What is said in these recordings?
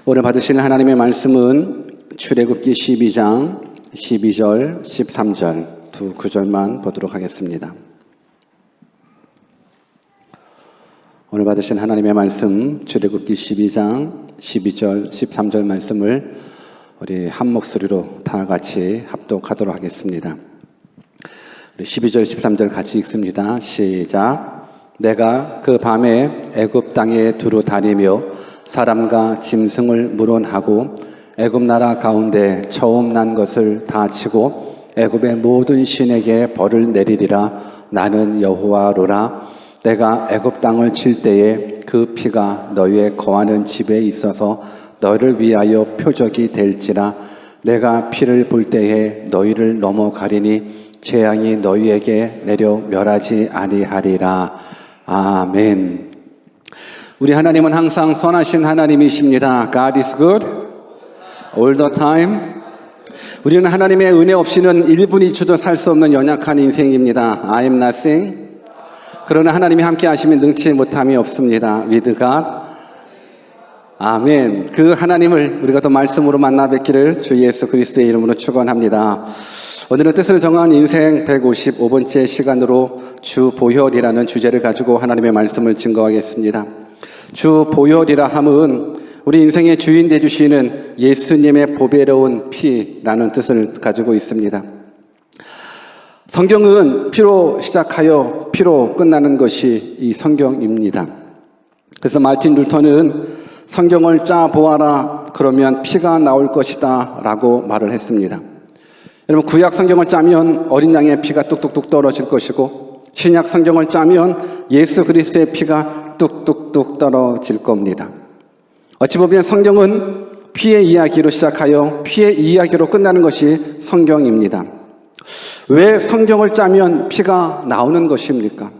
오늘 받으시는 하나님의 말씀은 출애굽기 12장 12절, 13절 두 구절만 보도록 하겠습니다. 오늘 받으신 하나님의 말씀 출애굽기 12장 12절, 13절 말씀을 우리 한 목소리로 다 같이 합독하도록 하겠습니다. 우리 12절, 13절 같이 읽습니다. 시작. 내가 그 밤에 애굽 땅에 두루 다니며 사람과 짐승을 물원하고 애굽 나라 가운데 처음 난 것을 다 치고 애굽의 모든 신에게 벌을 내리리라. 나는 여호와로라. 내가 애굽 땅을 칠 때에 그 피가 너희의 거하는 집에 있어서 너희를 위하여 표적이 될지라. 내가 피를 볼 때에 너희를 넘어가리니 재앙이 너희에게 내려 멸하지 아니하리라. 아멘. 우리 하나님은 항상 선하신 하나님이십니다. God is good all the time. 우리는 하나님의 은혜 없이는 1분 2초도 살 수 없는 연약한 인생입니다. I am nothing. 그러나 하나님이 함께 하시면 능치 못함이 없습니다. With God. 아멘. 그 하나님을 우리가 또 말씀으로 만나 뵙기를 주 예수 그리스도의 이름으로 축원합니다. 오늘은 뜻을 정한 인생 155번째 시간으로 주보혈이라는 주제를 가지고 하나님의 말씀을 증거하겠습니다. 주보혈이라 함은 우리 인생의 주인 되주시는 예수님의 보배로운 피라는 뜻을 가지고 있습니다. 성경은 피로 시작하여 피로 끝나는 것이 이 성경입니다. 그래서 마틴 루터는 성경을 짜 보아라, 그러면 피가 나올 것이다 라고 말을 했습니다. 여러분, 구약 성경을 짜면 어린 양의 피가 뚝뚝뚝 떨어질 것이고 신약 성경을 짜면 예수 그리스도의 피가 뚝뚝뚝 떨어질 겁니다. 어찌 보면 성경은 피의 이야기로 시작하여 피의 이야기로 끝나는 것이 성경입니다. 왜 성경을 짜면 피가 나오는 것입니까?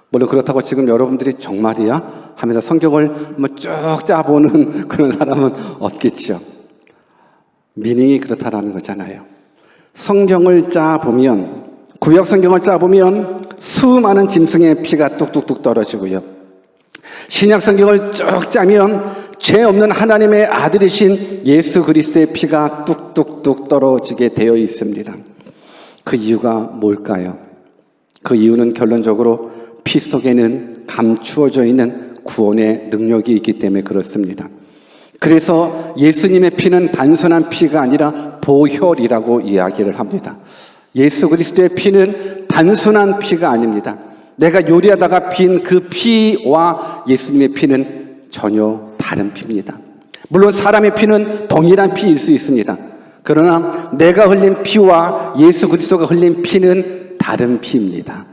물론 그렇다고 지금 여러분들이 정말이야? 하면서 성경을 쭉 짜보는 그런 사람은 없겠죠. 미닝이 그렇다라는 거잖아요. 성경을 짜보면, 구약 성경을 짜보면 수많은 짐승의 피가 뚝뚝뚝 떨어지고요. 신약 성경을 쭉 짜면 죄 없는 하나님의 아들이신 예수 그리스도의 피가 뚝뚝뚝 떨어지게 되어 있습니다. 그 이유가 뭘까요? 그 이유는 결론적으로 피 속에는 감추어져 있는 구원의 능력이 있기 때문에 그렇습니다. 그래서 예수님의 피는 단순한 피가 아니라 보혈이라고 이야기를 합니다. 예수 그리스도의 피는 단순한 피가 아닙니다. 내가 요리하다가 빈 그 피와 예수님의 피는 전혀 다른 피입니다. 물론 사람의 피는 동일한 피일 수 있습니다. 그러나 내가 흘린 피와 예수 그리스도가 흘린 피는 다른 피입니다.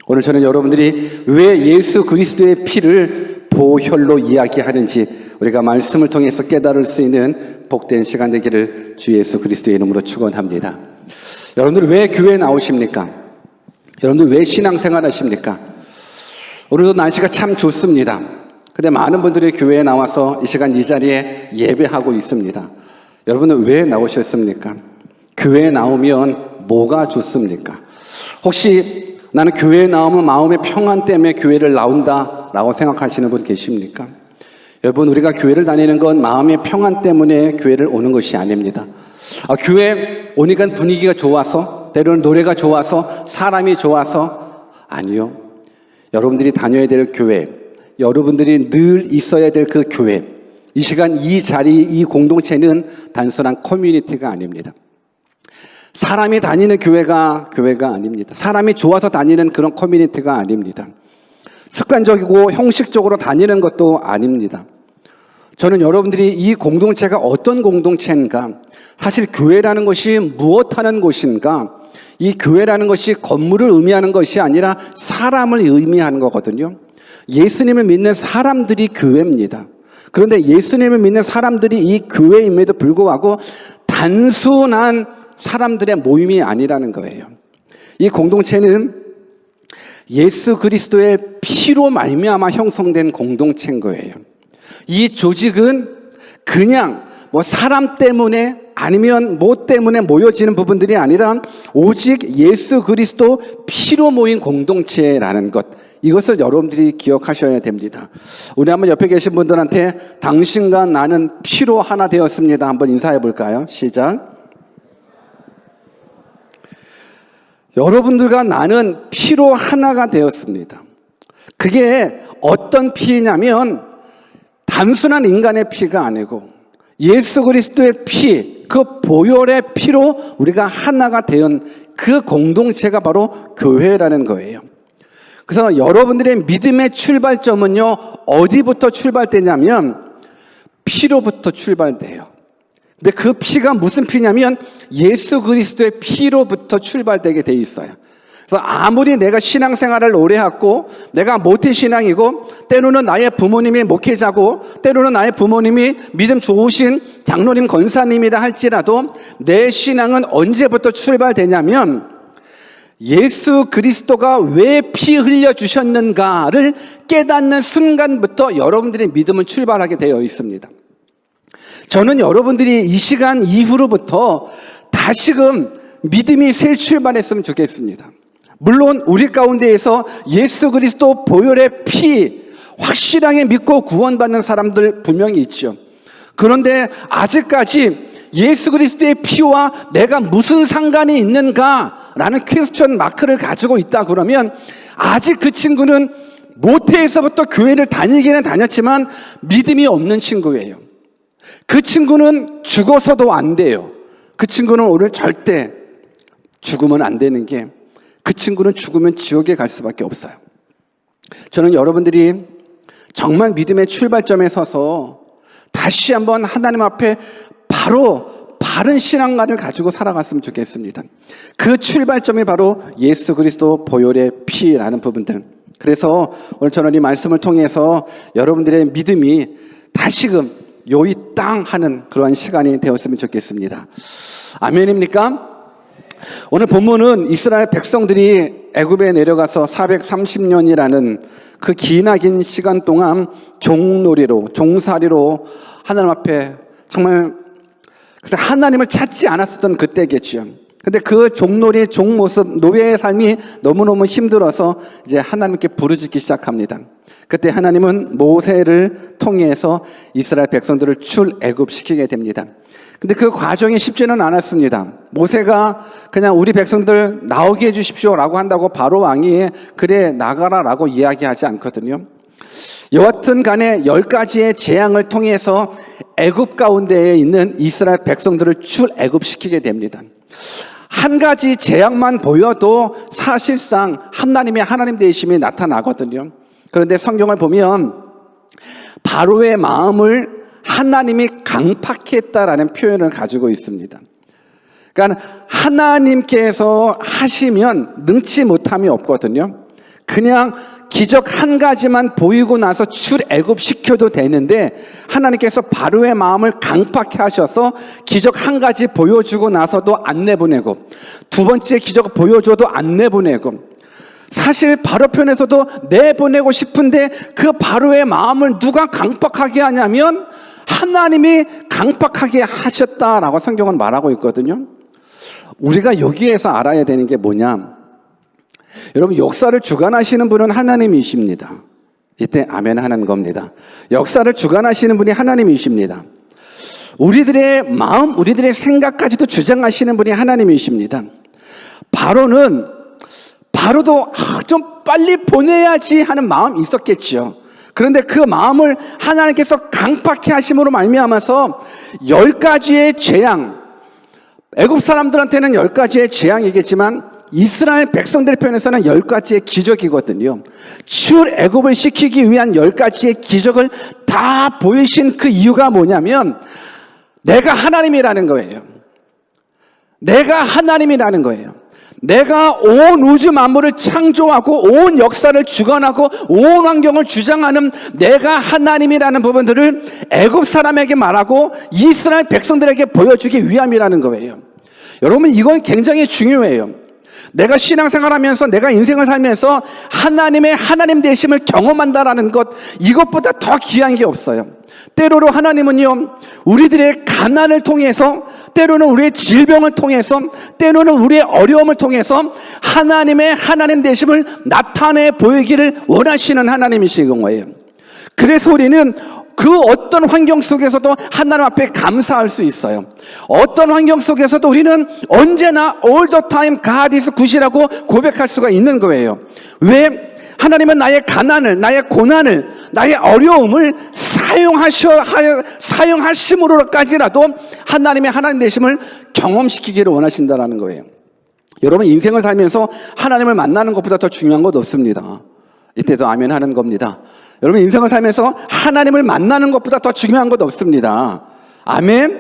오늘 저는 여러분들이 왜 예수 그리스도의 피를 보혈로 이야기하는지 우리가 말씀을 통해서 깨달을 수 있는 복된 시간 되기를 주 예수 그리스도의 이름으로 축원합니다. 여러분들 왜 교회에 나오십니까? 여러분들 왜 신앙생활 하십니까? 오늘도 날씨가 참 좋습니다. 근데 많은 분들이 교회에 나와서 이 시간 이 자리에 예배하고 있습니다. 여러분은 왜 나오셨습니까? 교회에 나오면 뭐가 좋습니까? 혹시 나는 교회에 나오면 마음의 평안 때문에 교회를 나온다 라고 생각하시는 분 계십니까? 여러분, 우리가 교회를 다니는 건 마음의 평안 때문에 교회를 오는 것이 아닙니다. 교회 오니까 분위기가 좋아서, 때로는 노래가 좋아서, 사람이 좋아서, 아니요. 여러분들이 다녀야 될 교회, 여러분들이 늘 있어야 될 그 교회, 이 시간 이 자리, 이 공동체는 단순한 커뮤니티가 아닙니다. 사람이 다니는 교회가 아닙니다. 사람이 좋아서 다니는 그런 커뮤니티가 아닙니다. 습관적이고 형식적으로 다니는 것도 아닙니다. 저는 여러분들이 이 공동체가 어떤 공동체인가, 사실 교회라는 것이 무엇하는 곳인가, 이 교회라는 것이 건물을 의미하는 것이 아니라 사람을 의미하는 거거든요. 예수님을 믿는 사람들이 교회입니다. 그런데 예수님을 믿는 사람들이 이 교회임에도 불구하고 단순한 사람들의 모임이 아니라는 거예요. 이 공동체는 예수 그리스도의 피로 말미암아 형성된 공동체인 거예요. 이 조직은 그냥 사람 때문에 아니면 뭐 때문에 모여지는 부분들이 아니라 오직 예수 그리스도 피로 모인 공동체라는 것, 이것을 여러분들이 기억하셔야 됩니다. 우리 한번 옆에 계신 분들한테 당신과 나는 피로 하나 되었습니다. 한번 인사해 볼까요? 시작. 여러분들과 나는 피로 하나가 되었습니다. 그게 어떤 피냐면 단순한 인간의 피가 아니고 예수 그리스도의 피, 그 보혈의 피로 우리가 하나가 된 그 공동체가 바로 교회라는 거예요. 그래서 여러분들의 믿음의 출발점은요, 어디부터 출발되냐면 피로부터 출발돼요. 근데 그 피가 무슨 피냐면 예수 그리스도의 피로부터 출발되게 돼 있어요. 그래서 아무리 내가 신앙생활을 오래 했고 내가 모태신앙이고 때로는 나의 부모님이 목회자고 때로는 나의 부모님이 믿음 좋으신 장로님 권사님이다 할지라도 내 신앙은 언제부터 출발되냐면 예수 그리스도가 왜 피 흘려주셨는가를 깨닫는 순간부터 여러분들의 믿음은 출발하게 되어 있습니다. 저는 여러분들이 이 시간 이후로부터 다시금 믿음이 새 출발했으면 좋겠습니다. 물론 우리 가운데에서 예수 그리스도 보혈의 피 확실하게 믿고 구원받는 사람들 분명히 있죠. 그런데 아직까지 예수 그리스도의 피와 내가 무슨 상관이 있는가라는 퀘스천 마크를 가지고 있다 그러면 아직 그 친구는 모태에서부터 교회를 다니기는 다녔지만 믿음이 없는 친구예요. 그 친구는 죽어서도 안 돼요. 그 친구는 오늘 절대 죽으면 안 되는 게 그 친구는 죽으면 지옥에 갈 수밖에 없어요. 저는 여러분들이 정말 믿음의 출발점에 서서 다시 한번 하나님 앞에 바로 바른 신앙관을 가지고 살아갔으면 좋겠습니다. 그 출발점이 바로 예수 그리스도 보혈의 피라는 부분들. 그래서 오늘 저는 이 말씀을 통해서 여러분들의 믿음이 다시금 요이 땅 하는 그러한 시간이 되었으면 좋겠습니다. 아멘입니까? 오늘 본문은 이스라엘 백성들이 애굽에 내려가서 430년이라는 그 기나긴 시간 동안 종놀이로 종살이로 하나님 앞에 정말 그래서 하나님을 찾지 않았었던 그때겠죠. 근데 그 종놀이 종모습 노예의 삶이 너무너무 힘들어서 이제 하나님께 부르짖기 시작합니다. 그때 하나님은 모세를 통해서 이스라엘 백성들을 출애굽시키게 됩니다. 근데 그 과정이 쉽지는 않았습니다. 모세가 그냥 우리 백성들 나오게 해주십시오라고 한다고 바로 왕이 그래 나가라라고 이야기하지 않거든요. 여하튼 간에 10가지의 재앙을 통해서 애굽 가운데에 있는 이스라엘 백성들을 출애굽시키게 됩니다. 한 가지 재앙만 보여도 사실상 하나님의 하나님 되심이 나타나거든요. 그런데 성경을 보면 바로의 마음을 하나님이 강팍히 했다라는 표현을 가지고 있습니다. 그러니까 하나님께서 하시면 능치 못함이 없거든요. 그냥 기적 한 가지만 보이고 나서 출애굽시켜도 되는데 하나님께서 바로의 마음을 강팍히 하셔서 기적 한 가지 보여주고 나서도 안 내보내고 두 번째 기적 보여줘도 안 내보내고 사실 바로 편에서도 내보내고 싶은데 그 바로의 마음을 누가 강팍하게 하냐면 하나님이 강팍하게 하셨다라고 성경은 말하고 있거든요. 우리가 여기에서 알아야 되는 게 뭐냐? 여러분 역사를 주관하시는 분은 하나님이십니다. 이때 아멘 하는 겁니다. 역사를 주관하시는 분이 하나님이십니다. 우리들의 마음, 우리들의 생각까지도 주장하시는 분이 하나님이십니다. 바로도 좀 빨리 보내야지 하는 마음이 있었겠지요. 그런데 그 마음을 하나님께서 강팍히 하심으로 말미암아서 10가지의 재앙, 애굽 사람들한테는 10가지의 재앙이겠지만 이스라엘 백성들 편에서는 10가지의 기적이거든요. 출애굽을 시키기 위한 10가지의 기적을 다 보이신 그 이유가 뭐냐면 내가 하나님이라는 거예요. 내가 하나님이라는 거예요. 내가 온 우주 만물을 창조하고 온 역사를 주관하고 온 환경을 주장하는 내가 하나님이라는 부분들을 애굽 사람에게 말하고 이스라엘 백성들에게 보여주기 위함이라는 거예요. 여러분 이건 굉장히 중요해요. 내가 신앙생활하면서 내가 인생을 살면서 하나님의 하나님 되심을 경험한다라는 것 이것보다 더 귀한 게 없어요. 때로로 하나님은요 우리들의 가난을 통해서 때로는 우리의 질병을 통해서, 때로는 우리의 어려움을 통해서 하나님의 하나님 되심을 나타내 보이기를 원하시는 하나님이신 거예요. 그래서 우리는 그 어떤 환경 속에서도 하나님 앞에 감사할 수 있어요. 어떤 환경 속에서도 우리는 언제나 all the time God is good이라고 고백할 수가 있는 거예요. 왜? 하나님은 나의 가난을, 나의 고난을, 나의 어려움을 사용하심으로까지라도 하나님의 하나님 되심을 경험시키기를 원하신다는 거예요. 여러분, 인생을 살면서 하나님을 만나는 것보다 더 중요한 것 없습니다. 이때도 아멘 하는 겁니다. 여러분, 인생을 살면서 하나님을 만나는 것보다 더 중요한 것 없습니다. 아멘?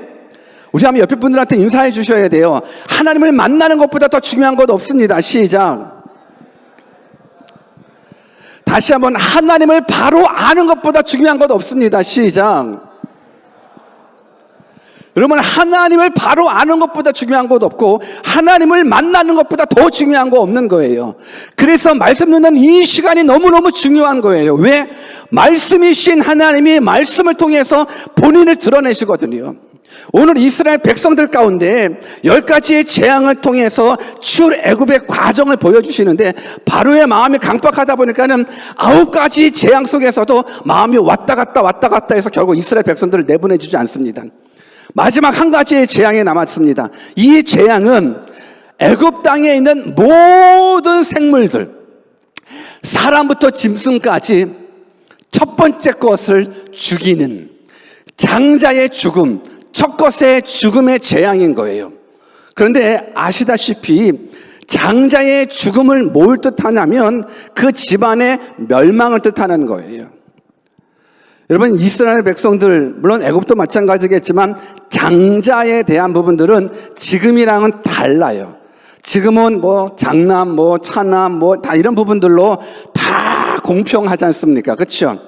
우리 한번 옆에 분들한테 인사해 주셔야 돼요. 하나님을 만나는 것보다 더 중요한 것 없습니다. 시작. 다시 한번, 하나님을 바로 아는 것보다 중요한 것 없습니다. 시작. 여러분, 하나님을 바로 아는 것보다 중요한 것 없고 하나님을 만나는 것보다 더 중요한 거 없는 거예요. 그래서 말씀 듣는 이 시간이 너무너무 중요한 거예요. 왜? 말씀이신 하나님이 말씀을 통해서 본인을 드러내시거든요. 오늘 이스라엘 백성들 가운데 10가지의 재앙을 통해서 출애굽의 과정을 보여주시는데, 바로의 마음이 강박하다 보니까는 9가지 재앙 속에서도 마음이 왔다 갔다 해서 결국 이스라엘 백성들을 내보내주지 않습니다. 마지막 한 가지의 재앙이 남았습니다. 이 재앙은 애굽 땅에 있는 모든 생물들, 사람부터 짐승까지 첫 번째 것을 죽이는 장자의 죽음, 첫 것의 죽음의 재앙인 거예요. 그런데 아시다시피 장자의 죽음을 뭘 뜻하냐면 그 집안의 멸망을 뜻하는 거예요. 여러분, 이스라엘 백성들, 물론 애굽도 마찬가지겠지만 장자에 대한 부분들은 지금이랑은 달라요. 지금은 뭐 장남, 뭐 차남, 뭐 다 이런 부분들로 다 공평하지 않습니까? 그렇죠?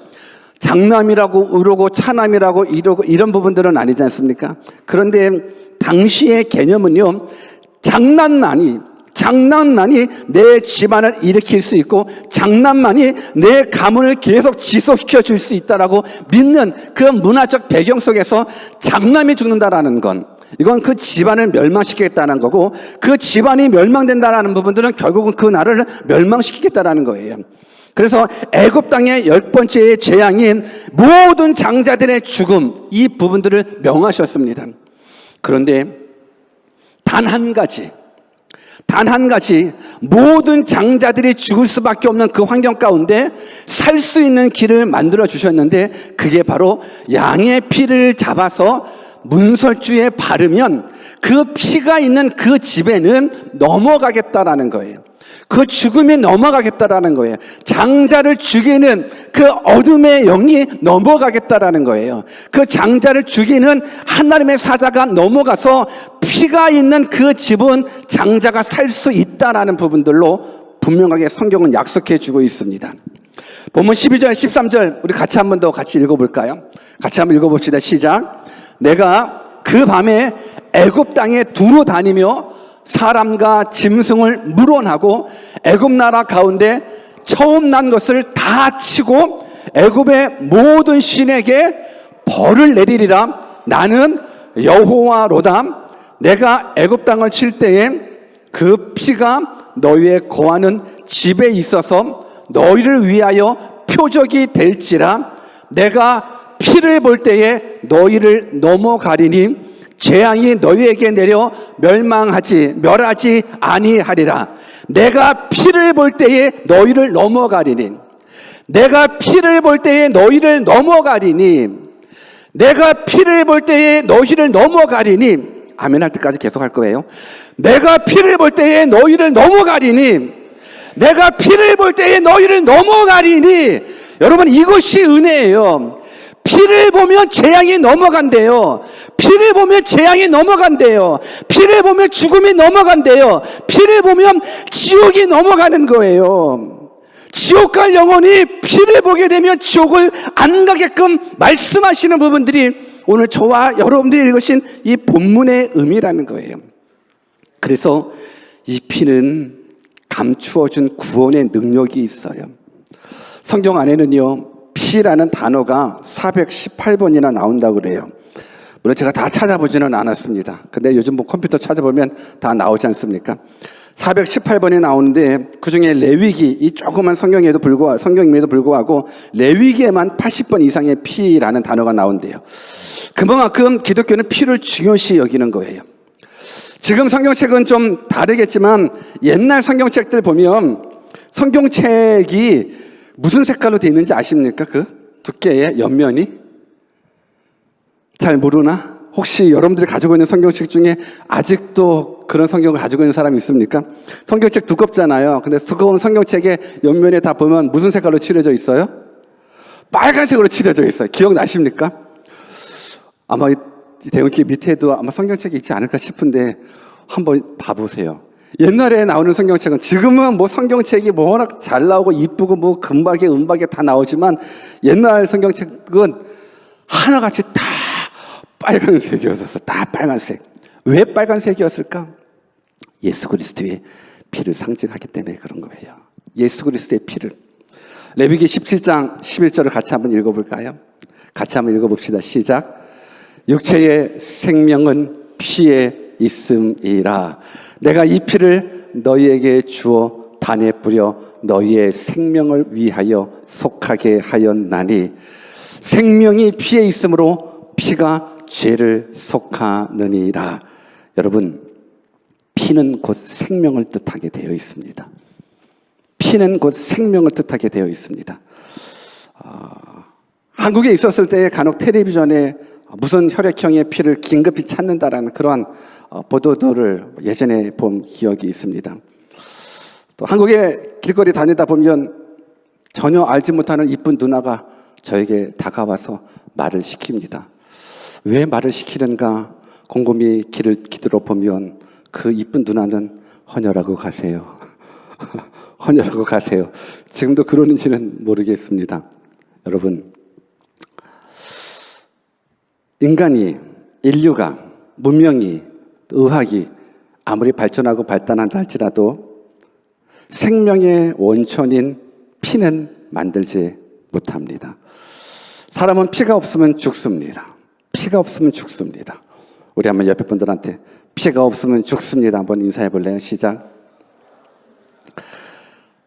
장남이라고 이러고 차남이라고 이러고 이런 부분들은 아니지 않습니까? 그런데 당시의 개념은요, 장남만이 내 집안을 일으킬 수 있고 장남만이 내 가문을 계속 지속시켜 줄 수 있다라고 믿는 그 문화적 배경 속에서 장남이 죽는다라는 건, 이건 그 집안을 멸망시키겠다는 거고, 그 집안이 멸망된다라는 부분들은 결국은 그 나라를 멸망시키겠다라는 거예요. 그래서 애굽 땅의 10번째의 재앙인 모든 장자들의 죽음, 이 부분들을 명하셨습니다. 그런데 단 한 가지 모든 장자들이 죽을 수밖에 없는 그 환경 가운데 살 수 있는 길을 만들어 주셨는데, 그게 바로 양의 피를 잡아서 문설주에 바르면 그 피가 있는 그 집에는 넘어가겠다라는 거예요. 그 죽음이 넘어가겠다라는 거예요. 장자를 죽이는 그 어둠의 영이 넘어가겠다라는 거예요. 그 장자를 죽이는 하나님의 사자가 넘어가서 피가 있는 그 집은 장자가 살 수 있다라는 부분들로 분명하게 성경은 약속해 주고 있습니다. 본문 12절, 13절 우리 같이 한 번 더 같이 읽어볼까요? 같이 한번 읽어봅시다. 시작. 내가 그 밤에 애굽 땅에 두루 다니며 사람과 짐승을 물원하고 애굽 나라 가운데 처음 난 것을 다 치고 애굽의 모든 신에게 벌을 내리리라. 나는 여호와로다. 내가 애굽 땅을 칠 때에 그 피가 너희의 거하는 집에 있어서 너희를 위하여 표적이 될지라. 내가 피를 볼 때에 너희를 넘어가리니 재앙이 너희에게 내려 멸하지 아니하리라. 내가 피를 볼 때에 너희를 넘어가리니, 내가 피를 볼 때에 너희를 넘어가리니, 내가 피를 볼 때에 너희를 넘어가리니, 아멘 할 때까지 계속 할 거예요. 내가 피를 볼 때에 너희를 넘어가리니, 내가 피를 볼 때에 너희를 넘어가리니. 여러분, 이것이 은혜예요. 피를 보면 재앙이 넘어간대요. 피를 보면 재앙이 넘어간대요. 피를 보면 죽음이 넘어간대요. 피를 보면 지옥이 넘어가는 거예요. 지옥 갈 영혼이 피를 보게 되면 지옥을 안 가게끔 말씀하시는 부분들이 오늘 저와 여러분들이 읽으신 이 본문의 의미라는 거예요. 그래서 이 피는 감추어준 구원의 능력이 있어요. 성경 안에는요, 피라는 단어가 418번이나 나온다고 그래요. 물론 제가 다 찾아보지는 않았습니다. 근데 요즘 뭐 컴퓨터 찾아보면 다 나오지 않습니까? 418번이 나오는데 그중에 레위기, 이 조그만 성경임에도 불구하고 레위기에만 80번 이상의 피라는 단어가 나온대요. 그만큼 기독교는 피를 중요시 여기는 거예요. 지금 성경책은 좀 다르겠지만 옛날 성경책들 보면 성경책이 무슨 색깔로 되어 있는지 아십니까? 그 두께의 옆면이? 잘 모르나? 혹시 여러분들이 가지고 있는 성경책 중에 아직도 그런 성경을 가지고 있는 사람이 있습니까? 성경책 두껍잖아요. 근데 두꺼운 성경책의 옆면에 다 보면 무슨 색깔로 칠해져 있어요? 빨간색으로 칠해져 있어요. 기억나십니까? 아마 이 대형키 밑에도 아마 성경책이 있지 않을까 싶은데 한번 봐보세요. 옛날에 나오는 성경책은, 지금은 뭐 성경책이 뭐 워낙 잘 나오고 이쁘고 뭐 금박에 은박에 다 나오지만 옛날 성경책은 하나같이 다 빨간색이었었어. 다 빨간색. 왜 빨간색이었을까? 예수 그리스도의 피를 상징하기 때문에 그런 거예요. 예수 그리스도의 피를. 레위기 17장 11절을 같이 한번 읽어볼까요? 같이 한번 읽어봅시다. 시작. 육체의 생명은 피에 있음이라. 내가 이 피를 너희에게 주어 단에 뿌려 너희의 생명을 위하여 속하게 하였나니, 생명이 피에 있으므로 피가 죄를 속하느니라. 여러분, 피는 곧 생명을 뜻하게 되어 있습니다. 피는 곧 생명을 뜻하게 되어 있습니다. 한국에 있었을 때 간혹 텔레비전에 무슨 혈액형의 피를 긴급히 찾는다라는 그러한 보도들을 예전에 본 기억이 있습니다. 또 한국에 길거리 다니다 보면 전혀 알지 못하는 이쁜 누나가 저에게 다가와서 말을 시킵니다. 왜 말을 시키는가 곰곰이 길을 뒤돌아보면 그 이쁜 누나는 헌혈하고 가세요. 헌혈하고 가세요. 지금도 그러는지는 모르겠습니다. 여러분, 인간이, 인류가, 문명이, 의학이 아무리 발전하고 발달한다 할지라도 생명의 원천인 피는 만들지 못합니다. 사람은 피가 없으면 죽습니다. 피가 없으면 죽습니다. 우리 한번 옆에 분들한테 피가 없으면 죽습니다 한번 인사해 볼래요? 시작.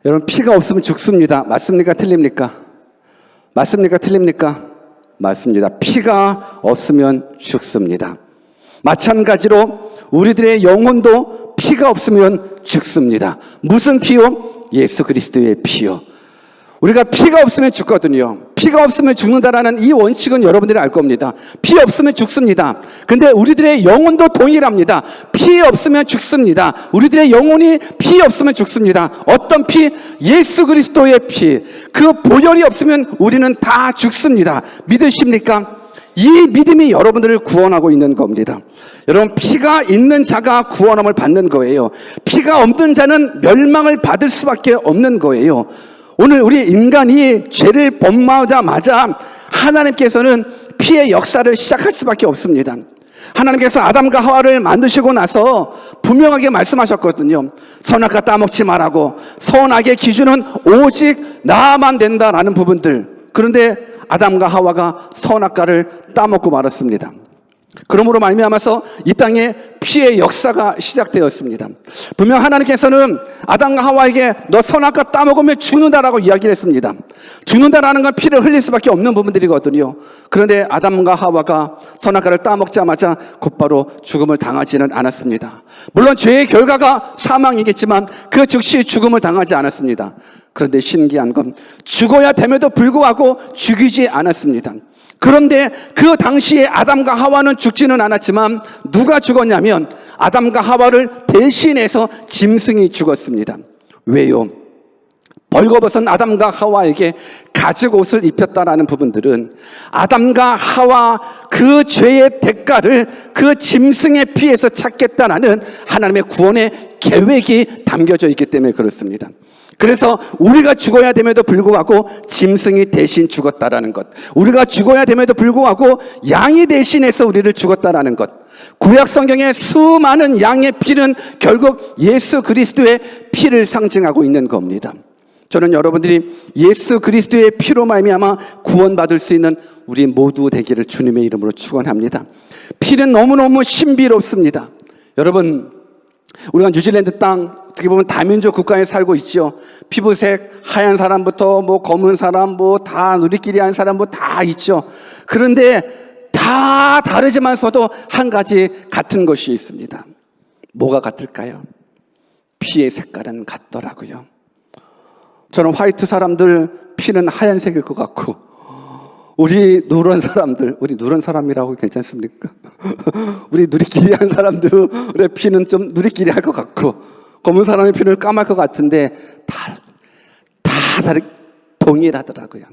여러분, 피가 없으면 죽습니다. 맞습니까? 틀립니까? 맞습니까? 틀립니까? 맞습니다. 피가 없으면 죽습니다. 마찬가지로 우리들의 영혼도 피가 없으면 죽습니다. 무슨 피요? 예수 그리스도의 피요. 우리가 피가 없으면 죽거든요. 피가 없으면 죽는다라는 이 원칙은 여러분들이 알 겁니다. 피 없으면 죽습니다. 근데 우리들의 영혼도 동일합니다. 피 없으면 죽습니다. 우리들의 영혼이 피 없으면 죽습니다. 어떤 피? 예수 그리스도의 피. 그 보혈이 없으면 우리는 다 죽습니다. 믿으십니까? 이 믿음이 여러분들을 구원하고 있는 겁니다. 여러분, 피가 있는 자가 구원함을 받는 거예요. 피가 없는 자는 멸망을 받을 수밖에 없는 거예요. 오늘 우리 인간이 죄를 범하자마자 하나님께서는 피의 역사를 시작할 수밖에 없습니다. 하나님께서 아담과 하와를 만드시고 나서 분명하게 말씀하셨거든요. 선악과 따먹지 말라고. 선악의 기준은 오직 나만 된다라는 부분들. 그런데 아담과 하와가 선악과를 따먹고 말았습니다. 그러므로 말미암아서 이 땅에 피의 역사가 시작되었습니다. 분명 하나님께서는 아담과 하와에게 너 선악과 따먹으면 죽는다라고 이야기를 했습니다. 죽는다라는 건 피를 흘릴 수밖에 없는 부분들이거든요. 그런데 아담과 하와가 선악과를 따먹자마자 곧바로 죽음을 당하지는 않았습니다. 물론 죄의 결과가 사망이겠지만 그 즉시 죽음을 당하지 않았습니다. 그런데 신기한 건 죽어야 됨에도 불구하고 죽이지 않았습니다. 그런데 그 당시에 아담과 하와는 죽지는 않았지만 누가 죽었냐면 아담과 하와를 대신해서 짐승이 죽었습니다. 왜요? 벌거벗은 아담과 하와에게 가죽 옷을 입혔다라는 부분들은 아담과 하와 그 죄의 대가를 그 짐승의 피에서 찾겠다라는 하나님의 구원의 계획이 담겨져 있기 때문에 그렇습니다. 그래서 우리가 죽어야 됨에도 불구하고 짐승이 대신 죽었다라는 것, 우리가 죽어야 됨에도 불구하고 양이 대신해서 우리를 죽었다라는 것, 구약 성경의 수많은 양의 피는 결국 예수 그리스도의 피를 상징하고 있는 겁니다. 저는 여러분들이 예수 그리스도의 피로 말미암아 구원받을 수 있는 우리 모두 되기를 주님의 이름으로 축원합니다. 피는 너무너무 신비롭습니다. 여러분, 우리가 뉴질랜드 땅 어떻게 보면 다민족 국가에 살고 있죠. 피부색 하얀 사람부터 검은 사람 다 누리끼리 한 사람 다 있죠. 그런데 다 다르지만서도 한 가지 같은 것이 있습니다. 뭐가 같을까요? 피의 색깔은 같더라고요. 저는 화이트 사람들 피는 하얀색일 것 같고, 우리 누런 사람이라고 괜찮습니까? 우리 누리끼리 한 사람들의 피는 좀 누리끼리 할 것 같고, 검은 사람의 피는 까말 것 같은데 다 동일하더라고요.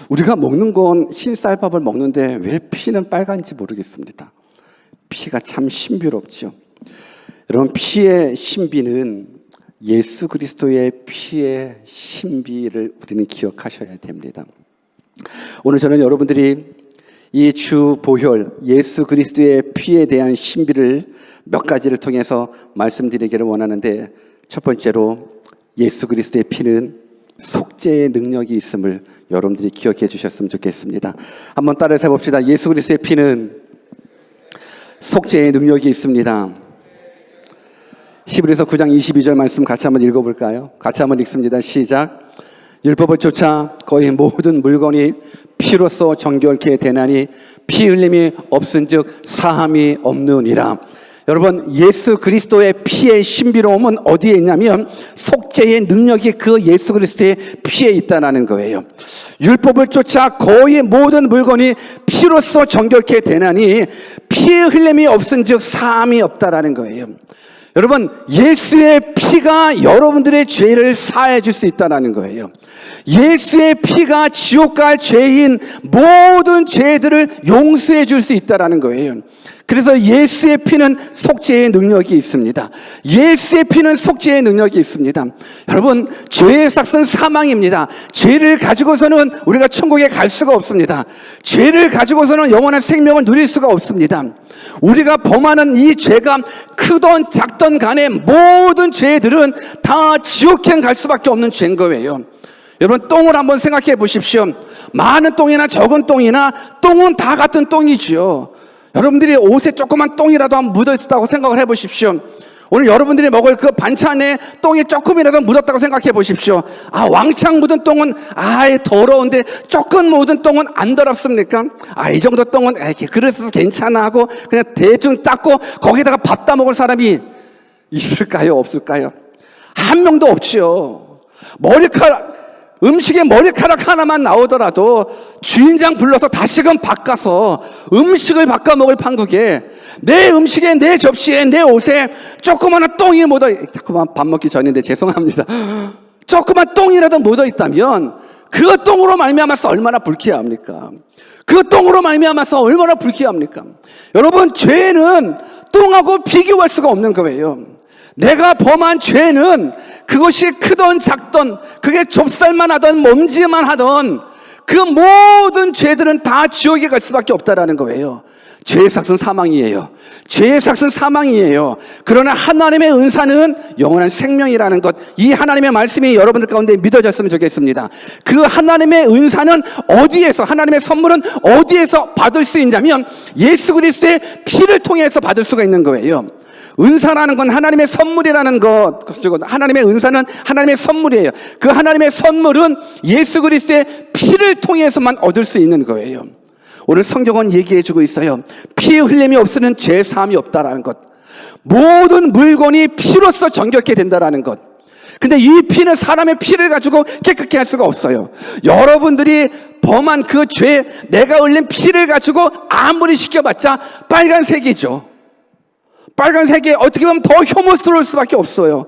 우리가 먹는 건 흰 쌀밥을 먹는데 왜 피는 빨간지 모르겠습니다. 피가 참 신비롭죠. 여러분, 피의 신비는 예수 그리스도의 피의 신비를 우리는 기억하셔야 됩니다. 오늘 저는 여러분들이 이 주 보혈 예수 그리스도의 피에 대한 신비를 몇 가지를 통해서 말씀드리기를 원하는데, 첫 번째로 예수 그리스도의 피는 속죄의 능력이 있음을 여러분들이 기억해 주셨으면 좋겠습니다. 한번 따라서 해봅시다. 예수 그리스도의 피는 속죄의 능력이 있습니다. 히브리서 9장 22절 말씀 같이 한번 읽어볼까요? 같이 한번 읽습니다. 시작. 율법을 쫓아 거의 모든 물건이 피로써 정결케 되나니 피 흘림이 없은즉 사함이 없느니라. 여러분, 예수 그리스도의 피의 신비로움은 어디에 있냐면 속죄의 능력이 그 예수 그리스도의 피에 있다는 거예요. 율법을 쫓아 거의 모든 물건이 피로써 정결케 되나니 피의 흘림이 없은즉 사함이 없다라는 거예요. 여러분, 예수의 피가 여러분들의 죄를 사해 줄 수 있다는 거예요. 예수의 피가 지옥 갈 죄인 모든 죄들을 용서해 줄 수 있다는 거예요. 그래서 예수의 피는 속죄의 능력이 있습니다. 예수의 피는 속죄의 능력이 있습니다. 여러분, 죄의 삭은 사망입니다. 죄를 가지고서는 우리가 천국에 갈 수가 없습니다. 죄를 가지고서는 영원한 생명을 누릴 수가 없습니다. 우리가 범하는 이 죄가 크던 작던 간에 모든 죄들은 다 지옥행 갈 수밖에 없는 죄인 거예요. 여러분, 똥을 한번 생각해 보십시오. 많은 똥이나 적은 똥이나 똥은 다 같은 똥이지요. 여러분들이 옷에 조그만 똥이라도 한번 묻어있다고 생각을 해보십시오. 오늘 여러분들이 먹을 그 반찬에 똥이 조금이라도 묻었다고 생각해 보십시오. 왕창 묻은 똥은 더러운데 조금 묻은 똥은 안 더럽습니까? 이 정도 똥은 그래서 괜찮아 하고 그냥 대충 닦고 거기다가 밥 따 먹을 사람이 있을까요? 없을까요? 한 명도 없지요. 음식에 머리카락 하나만 나오더라도 주인장 불러서 다시금 바꿔서 음식을 바꿔 먹을 판국에 내 음식에, 내 접시에, 내 옷에 조그마한 똥이 자꾸만 밥 먹기 전인데 죄송합니다. 조그만 똥이라도 묻어있다면 그 똥으로 말미암아서 얼마나 불쾌합니까? 그 똥으로 말미암아서 얼마나 불쾌합니까? 여러분, 죄는 똥하고 비교할 수가 없는 거예요. 내가 범한 죄는 그것이 크던 작던, 그게 좁쌀만 하던 먼지만 하던 그 모든 죄들은 다 지옥에 갈 수밖에 없다라는 거예요. 죄의 삭은 사망이에요. 죄의 삭은 사망이에요. 그러나 하나님의 은사는 영원한 생명이라는 것, 이 하나님의 말씀이 여러분들 가운데 믿어졌으면 좋겠습니다. 그 하나님의 은사는 어디에서, 하나님의 선물은 어디에서 받을 수 있냐면 예수 그리스도의 피를 통해서 받을 수가 있는 거예요. 은사라는 건 하나님의 선물이라는 것, 하나님의 은사는 하나님의 선물이에요. 그 하나님의 선물은 예수 그리스도의 피를 통해서만 얻을 수 있는 거예요. 오늘 성경은 얘기해주고 있어요. 피 흘림이 없으면 죄 사함이 없다라는 것, 모든 물건이 피로써 정결케 된다라는 것. 근데 이 피는 사람의 피를 가지고 깨끗게 할 수가 없어요. 여러분들이 범한 그 죄, 내가 흘린 피를 가지고 아무리 시켜봤자 빨간색이죠. 빨간색이 어떻게 보면 더 혐오스러울 수밖에 없어요.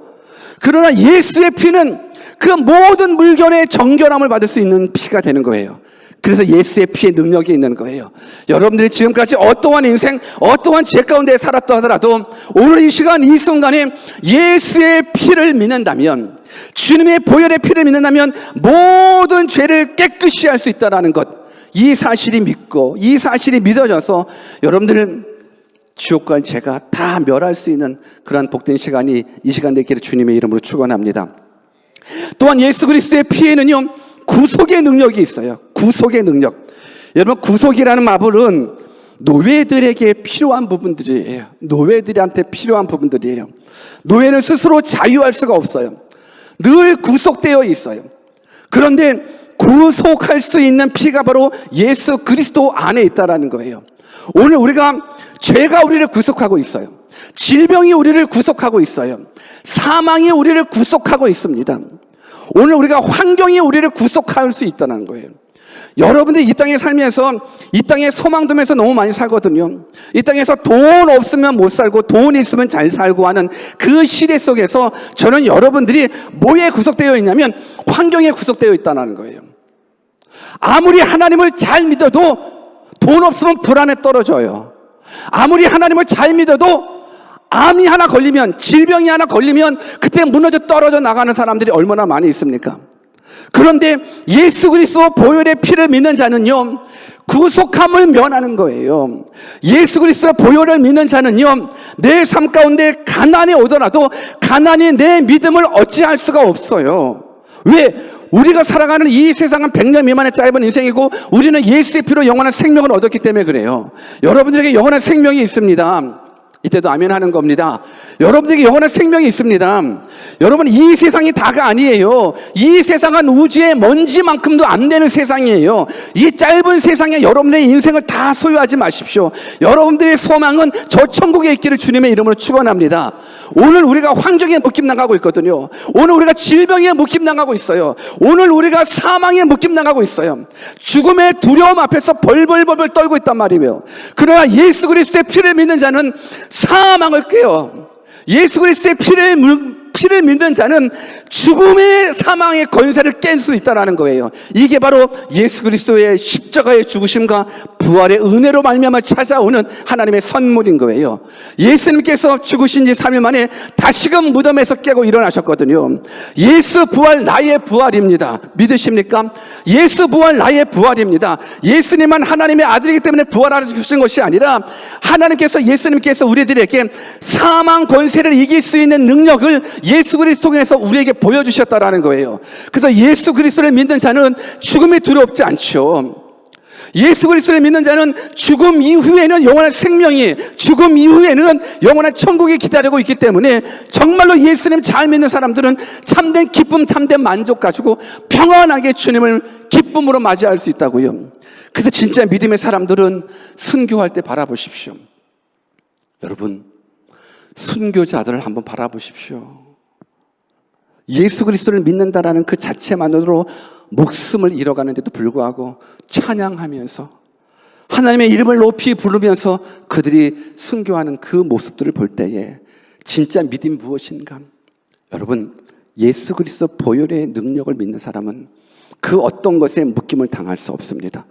그러나 예수의 피는 그 모든 물건의 정결함을 받을 수 있는 피가 되는 거예요. 그래서 예수의 피의 능력이 있는 거예요. 여러분들이 지금까지 어떠한 인생, 어떠한 죄 가운데 살았다 하더라도 오늘 이 시간, 이 순간에 예수의 피를 믿는다면, 주님의 보혈의 피를 믿는다면 모든 죄를 깨끗이 할 수 있다는 것, 이 사실이 믿고 이 사실이 믿어져서 여러분들 지옥과 죄가 다 멸할 수 있는 그러한 복된 시간이 이 시간 되기를 주님의 이름으로 축원합니다. 또한 예수 그리스도의 피에는요, 구속의 능력이 있어요. 구속의 능력. 여러분, 구속이라는 말은 노예들에게 필요한 부분들이에요. 노예들한테 필요한 부분들이에요. 노예는 스스로 자유할 수가 없어요. 늘 구속되어 있어요. 그런데 구속할 수 있는 피가 바로 예수 그리스도 안에 있다라는 거예요. 오늘 죄가 우리를 구속하고 있어요. 질병이 우리를 구속하고 있어요. 사망이 우리를 구속하고 있습니다. 오늘 환경이 우리를 구속할 수 있다는 거예요. 여러분들이 이 땅에 살면서 이 땅에 소망 두면서 너무 많이 살거든요. 이 땅에서 돈 없으면 못 살고 돈 있으면 잘 살고 하는 그 시대 속에서 저는 여러분들이 뭐에 구속되어 있냐면 환경에 구속되어 있다는 거예요. 아무리 하나님을 잘 믿어도 돈 없으면 불안에 떨어져요. 아무리 하나님을 잘 믿어도 암이 하나 걸리면, 질병이 하나 걸리면 그때 무너져 떨어져 나가는 사람들이 얼마나 많이 있습니까? 그런데 예수 그리스도 보혈의 피를 믿는 자는요, 구속함을 면하는 거예요. 예수 그리스도 보혈을 믿는 자는요, 내 삶 가운데 가난이 오더라도 가난이 내 믿음을 어찌할 수가 없어요. 왜? 우리가 살아가는 이 세상은 100년 미만의 짧은 인생이고 우리는 예수의 피로 영원한 생명을 얻었기 때문에 그래요. 여러분들에게 영원한 생명이 있습니다. 이때도 아멘 하는 겁니다. 여러분들에게 영원한 생명이 있습니다. 여러분, 이 세상이 다가 아니에요. 이 세상은 우주의 먼지만큼도 안 되는 세상이에요. 이 짧은 세상에 여러분들의 인생을 다 소유하지 마십시오. 여러분들의 소망은 저 천국에 있기를 주님의 이름으로 축원합니다. 오늘 우리가 환경에 묶임당하고 있거든요. 오늘 우리가 질병에 묶임당하고 있어요. 오늘 우리가 사망에 묶임당하고 있어요. 죽음의 두려움 앞에서 벌벌벌 떨고 있단 말이에요. 그러나 예수 그리스도의 피를 믿는 자는 사망을 깨요. 예수 그리스도의 피를 믿는 자는 죽음의 사망의 권세를 깰 수 있다는 거예요. 이게 바로 예수 그리스도의 십자가의 죽으심과 부활의 은혜로 말미암아 찾아오는 하나님의 선물인 거예요. 예수님께서 죽으신 지 3일 만에 다시금 무덤에서 깨고 일어나셨거든요. 예수 부활 나의 부활입니다. 믿으십니까? 예수 부활 나의 부활입니다. 예수님은 하나님의 아들이기 때문에 부활하신 것이 아니라 예수님께서 우리들에게 사망 권세를 이길 수 있는 능력을 예수 그리스도 통해서 우리에게 보여주셨다라는 거예요. 그래서 예수 그리스도를 믿는 자는 죽음이 두렵지 않죠. 예수 그리스도를 믿는 자는 죽음 이후에는 영원한 생명이, 죽음 이후에는 영원한 천국이 기다리고 있기 때문에 정말로 예수님 잘 믿는 사람들은 참된 기쁨, 참된 만족 가지고 평안하게 주님을 기쁨으로 맞이할 수 있다고요. 그래서 진짜 믿음의 사람들은 순교할 때 바라보십시오. 여러분, 순교자들을 한번 바라보십시오. 예수 그리스도를 믿는다라는 그 자체만으로 목숨을 잃어가는데도 불구하고 찬양하면서 하나님의 이름을 높이 부르면서 그들이 순교하는 그 모습들을 볼 때에 진짜 믿음이 무엇인가? 여러분, 예수 그리스도 보혈의 능력을 믿는 사람은 그 어떤 것에 묶임을 당할 수 없습니다.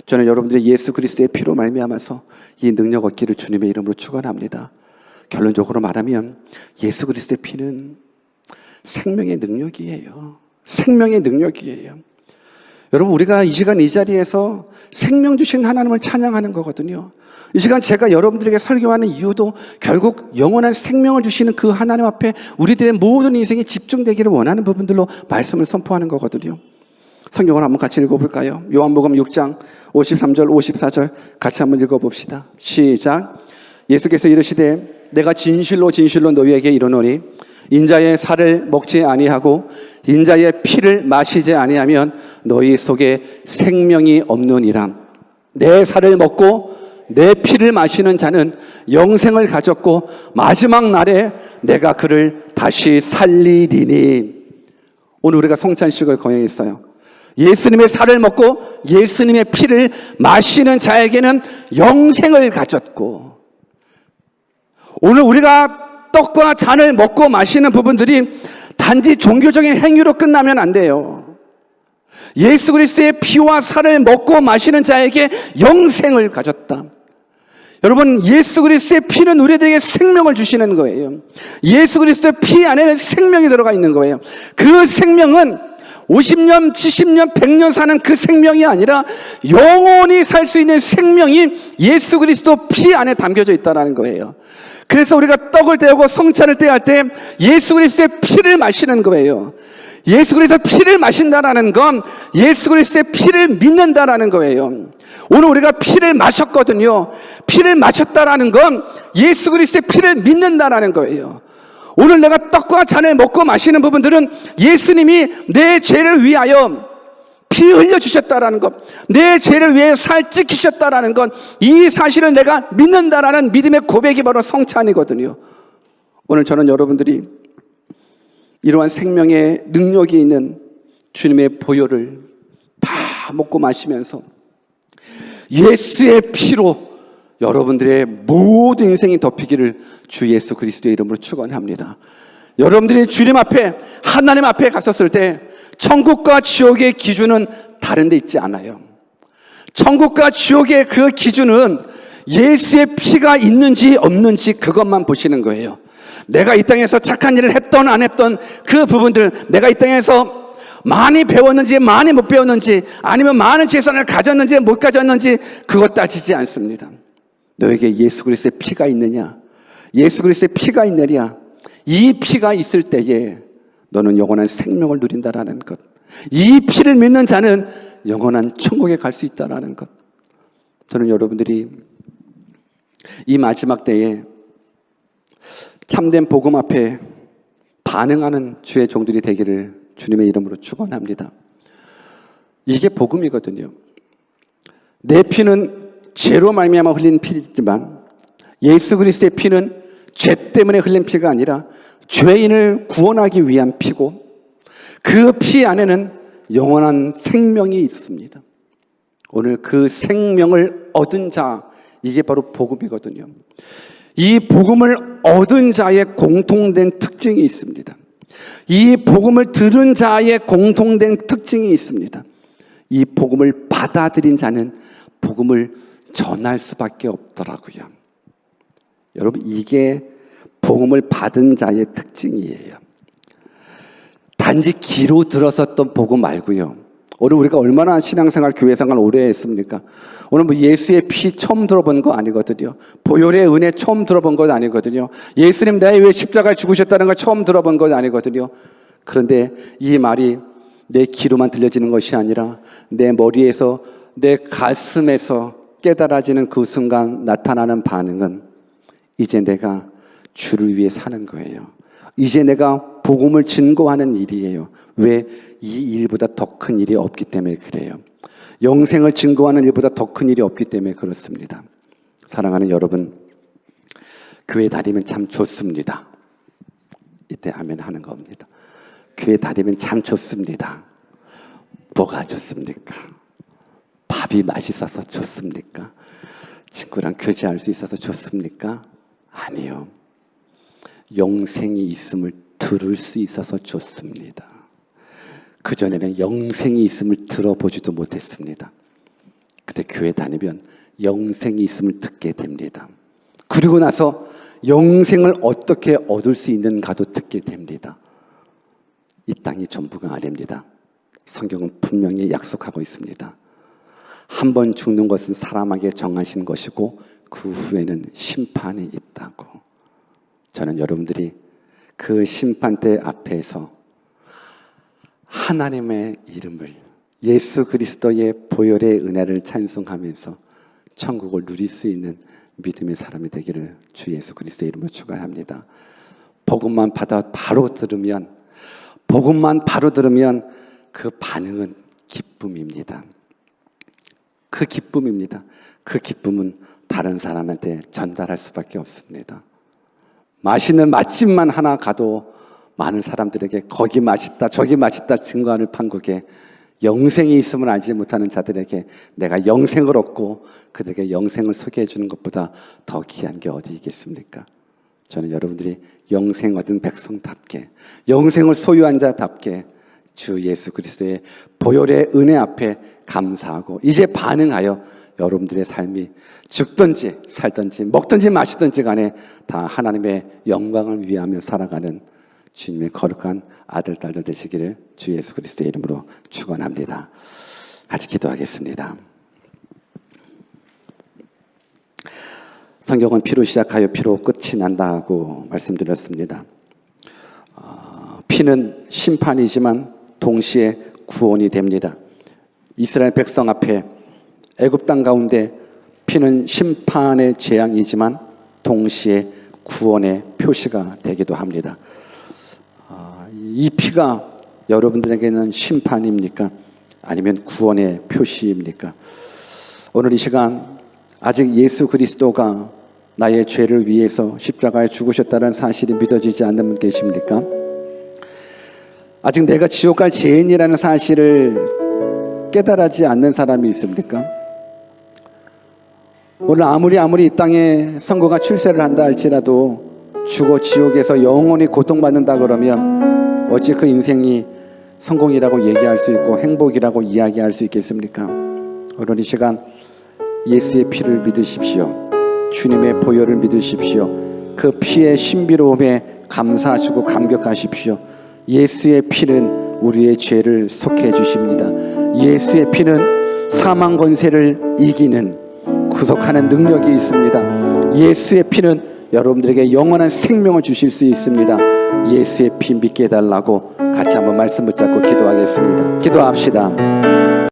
저는 여러분들이 예수 그리스도의 피로 말미암아서 이 능력 얻기를 주님의 이름으로 축원합니다. 결론적으로 말하면 예수 그리스도의 피는 생명의 능력이에요. 생명의 능력이에요. 여러분, 우리가 이 시간 이 자리에서 생명 주신 하나님을 찬양하는 거거든요. 이 시간 제가 여러분들에게 설교하는 이유도 결국 영원한 생명을 주시는 그 하나님 앞에 우리들의 모든 인생이 집중되기를 원하는 부분들로 말씀을 선포하는 거거든요. 성경을 한번 같이 읽어볼까요? 요한복음 6장 53절 54절 같이 한번 읽어봅시다. 시작. 예수께서 이르시되 내가 진실로 진실로 너희에게 이르노니 인자의 살을 먹지 아니하고 인자의 피를 마시지 아니하면 너희 속에 생명이 없느니라. 내 살을 먹고 내 피를 마시는 자는 영생을 가졌고 마지막 날에 내가 그를 다시 살리리니. 오늘 우리가 성찬식을 거행했어요. 예수님의 살을 먹고 예수님의 피를 마시는 자에게는 영생을 가졌고, 오늘 우리가 떡과 잔을 먹고 마시는 부분들이 단지 종교적인 행위로 끝나면 안 돼요. 예수 그리스도의 피와 살을 먹고 마시는 자에게 영생을 가졌다. 여러분, 예수 그리스도의 피는 우리들에게 생명을 주시는 거예요. 예수 그리스도의 피 안에는 생명이 들어가 있는 거예요. 그 생명은 50년, 70년, 100년 사는 그 생명이 아니라 영원히 살 수 있는 생명이 예수 그리스도 피 안에 담겨져 있다는 거예요. 그래서 우리가 떡을 떼고 성찬을 떼할 때 예수 그리스도의 피를 마시는 거예요. 예수 그리스도의 피를 마신다라는 건 예수 그리스도의 피를 믿는다라는 거예요. 오늘 우리가 피를 마셨거든요. 피를 마셨다라는 건 예수 그리스도의 피를 믿는다라는 거예요. 오늘 내가 떡과 잔을 먹고 마시는 부분들은 예수님이 내 죄를 위하여 피 흘려주셨다라는 것, 내 죄를 위해 살 찢기셨다라는 것, 이 사실을 내가 믿는다라는 믿음의 고백이 바로 성찬이거든요. 오늘 저는 여러분들이 이러한 생명의 능력이 있는 주님의 보혈을 다 먹고 마시면서 예수의 피로 여러분들의 모든 인생이 덮이기를 주 예수 그리스도의 이름으로 축원합니다. 여러분들이 주님 앞에, 하나님 앞에 갔었을 때 천국과 지옥의 기준은 다른 데 있지 않아요. 천국과 지옥의 그 기준은 예수의 피가 있는지 없는지 그것만 보시는 거예요. 내가 이 땅에서 착한 일을 했던 안 했던 그 부분들, 내가 이 땅에서 많이 배웠는지 많이 못 배웠는지, 아니면 많은 재산을 가졌는지 못 가졌는지 그것 따지지 않습니다. 너에게 예수 그리스도의 피가 있느냐, 예수 그리스도의 피가 있느냐, 이 피가 있을 때에 너는 영원한 생명을 누린다라는 것, 이 피를 믿는 자는 영원한 천국에 갈 수 있다라는 것. 저는 여러분들이 이 마지막 때에 참된 복음 앞에 반응하는 주의 종들이 되기를 주님의 이름으로 축원합니다. 이게 복음이거든요. 내 피는 죄로 말미암아 흘린 피이지만 예수 그리스도의 피는 죄 때문에 흘린 피가 아니라 죄인을 구원하기 위한 피고, 그 피 안에는 영원한 생명이 있습니다. 오늘 그 생명을 얻은 자, 이게 바로 복음이거든요. 이 복음을 얻은 자의 공통된 특징이 있습니다. 이 복음을 들은 자의 공통된 특징이 있습니다. 이 복음을 받아들인 자는 복음을 전할 수밖에 없더라고요. 여러분, 이게 복음을 받은 자의 특징이에요. 단지 귀로 들었었던 복음 말고요. 오늘 우리가 얼마나 신앙생활, 교회생활 오래 했습니까? 오늘 뭐 예수의 피 처음 들어본 거 아니거든요. 보혈의 은혜 처음 들어본 것 아니거든요. 예수님 나의 위해 십자가에 죽으셨다는 걸 처음 들어본 것 아니거든요. 그런데 이 말이 내 귀로만 들려지는 것이 아니라 내 머리에서, 내 가슴에서 깨달아지는 그 순간 나타나는 반응은 이제 내가 주를 위해 사는 거예요. 이제 내가 복음을 증거하는 일이에요. 왜? 이 일보다 더 큰 일이 없기 때문에 그래요. 영생을 증거하는 일보다 더 큰 일이 없기 때문에 그렇습니다. 사랑하는 여러분, 교회 다니면 참 좋습니다. 이때 아멘 하는 겁니다. 교회 다니면 참 좋습니다. 뭐가 좋습니까? 밥이 맛있어서 좋습니까? 친구랑 교제할 수 있어서 좋습니까? 아니요. 영생이 있음을 들을 수 있어서 좋습니다. 그전에는 영생이 있음을 들어보지도 못했습니다. 그때 교회 다니면 영생이 있음을 듣게 됩니다. 그리고 나서 영생을 어떻게 얻을 수 있는가도 듣게 됩니다. 이 땅이 전부가 아닙니다. 성경은 분명히 약속하고 있습니다. 한 번 죽는 것은 사람에게 정하신 것이고 그 후에는 심판이 있다고. 저는 여러분들이 그 심판대 앞에서 하나님의 이름을, 예수 그리스도의 보혈의 은혜를 찬송하면서 천국을 누릴 수 있는 믿음의 사람이 되기를 주 예수 그리스도의 이름으로 축원합니다. 복음만 바로 들으면 그 반응은 기쁨입니다. 그 기쁨입니다. 그 기쁨은 다른 사람한테 전달할 수밖에 없습니다. 맛있는 맛집만 하나 가도 많은 사람들에게 거기 맛있다 저기 맛있다 증거하는 판국에 영생이 있음을 알지 못하는 자들에게 내가 영생을 얻고 그들에게 영생을 소개해 주는 것보다 더 귀한 게 어디 있겠습니까? 저는 여러분들이 영생 얻은 백성답게, 영생을 소유한 자답게 주 예수 그리스도의 보혈의 은혜 앞에 감사하고 이제 반응하여 여러분들의 삶이 죽든지 살든지 먹든지 마시든지 간에 다 하나님의 영광을 위하며 살아가는 주님의 거룩한 아들, 딸들 되시기를 주 예수 그리스도의 이름으로 축원합니다. 같이 기도하겠습니다. 성경은 피로 시작하여 피로 끝이 난다고 말씀드렸습니다. 피는 심판이지만 동시에 구원이 됩니다. 이스라엘 백성 앞에 애굽 땅 가운데 피는 심판의 재앙이지만 동시에 구원의 표시가 되기도 합니다. 이 피가 여러분들에게는 심판입니까? 아니면 구원의 표시입니까? 오늘 이 시간 아직 예수 그리스도가 나의 죄를 위해서 십자가에 죽으셨다는 사실이 믿어지지 않는 분 계십니까? 아직 내가 지옥 갈 죄인이라는 사실을 깨달지 않는 사람이 있습니까? 오늘 아무리 이 땅에 선거가 출세를 한다 할지라도 죽어 지옥에서 영원히 고통받는다 그러면 어찌 그 인생이 성공이라고 얘기할 수 있고 행복이라고 이야기할 수 있겠습니까? 오늘 이 시간 예수의 피를 믿으십시오. 주님의 보혈을 믿으십시오. 그 피의 신비로움에 감사하시고 감격하십시오. 예수의 피는 우리의 죄를 속해 주십니다. 예수의 피는 사망 권세를 이기는 구속하는 능력이 있습니다. 예수의 피는 여러분들에게 영원한 생명을 주실 수 있습니다. 예수의 피 믿게 해달라고 같이 한번 말씀 붙잡고 기도하겠습니다. 기도합시다.